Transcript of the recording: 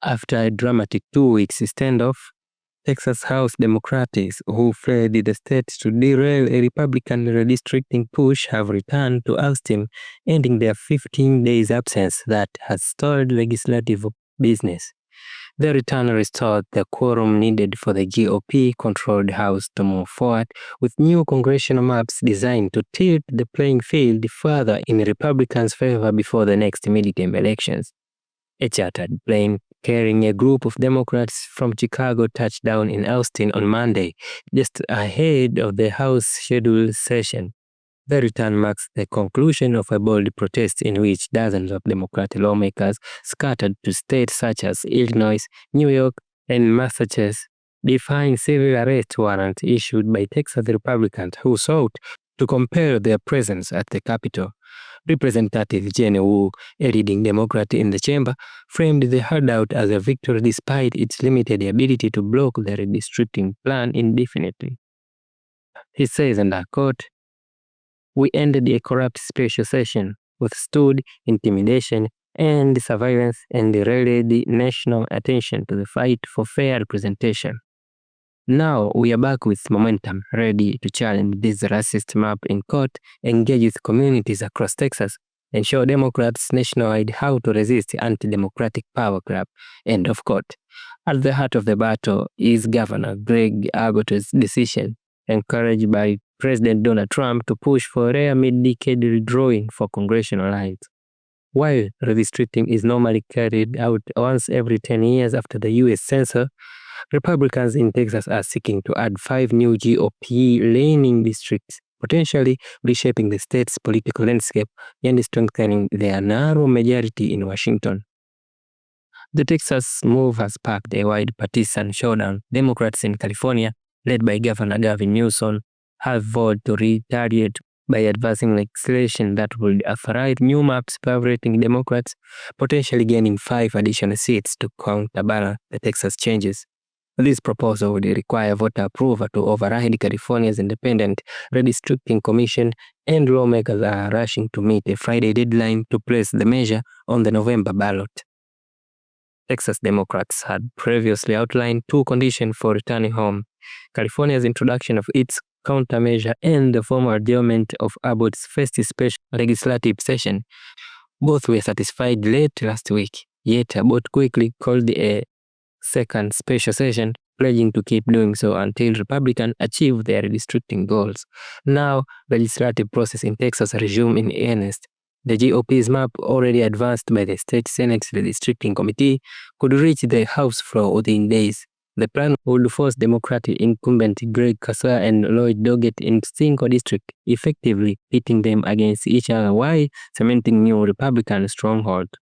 After a dramatic 2-week standoff, Texas House Democrats who fled the state to derail a Republican redistricting push have returned to Austin, ending their 15 days absence that has stalled legislative business. The return restored the quorum needed for the GOP-controlled House to move forward, with new congressional maps designed to tilt the playing field further in Republicans' favor before the next midterm elections. A chartered plane carrying a group of Democrats from Chicago touched down in Austin on Monday, just ahead of the House scheduled session. The return marks the conclusion of a bold protest in which dozens of Democratic lawmakers scattered to states such as Illinois, New York, and Massachusetts, defying civil arrest warrants issued by Texas Republicans who sought to compel their presence at the Capitol. Representative Jenny Wu, a leading Democrat in the chamber, framed the holdout as a victory despite its limited ability to block the redistricting plan indefinitely. He says, and I quote, "We ended a corrupt special session, withstood intimidation and surveillance, and rallied national attention to the fight for fair representation. Now we are back with momentum, ready to challenge this racist map in court, engage with communities across Texas, and show Democrats nationwide how to resist anti-democratic power grab." End of quote. At the heart of the battle is Governor Greg Abbott's decision, encouraged by President Donald Trump, to push for rare mid-decade redrawing for congressional lines. While redistricting is normally carried out once every 10 years after the U.S. Census, Republicans in Texas are seeking to add 5 new GOP-leaning districts, potentially reshaping the state's political landscape and strengthening their narrow majority in Washington. The Texas move has sparked a wide partisan showdown. Democrats in California, led by Governor Gavin Newsom, have vowed to retaliate by advancing legislation that would authorize new maps favoring Democrats, potentially gaining 5 additional seats to counterbalance the Texas changes. This proposal would require voter approval to override California's independent redistricting commission, and lawmakers are rushing to meet a Friday deadline to place the measure on the November ballot. Texas Democrats had previously outlined 2 conditions for returning home: California's introduction of its countermeasure and the formal adjournment of Abbott's first special legislative session. Both were satisfied late last week, yet Abbott quickly called a second special session, pledging to keep doing so until Republicans achieve their redistricting goals. Now, the legislative process in Texas resumed in earnest. The GOP's map, already advanced by the state Senate's redistricting committee, could reach the House floor within days. The plan would force Democratic incumbent Greg Caswell and Lloyd Doggett in single district, effectively pitting them against each other while cementing new Republican stronghold.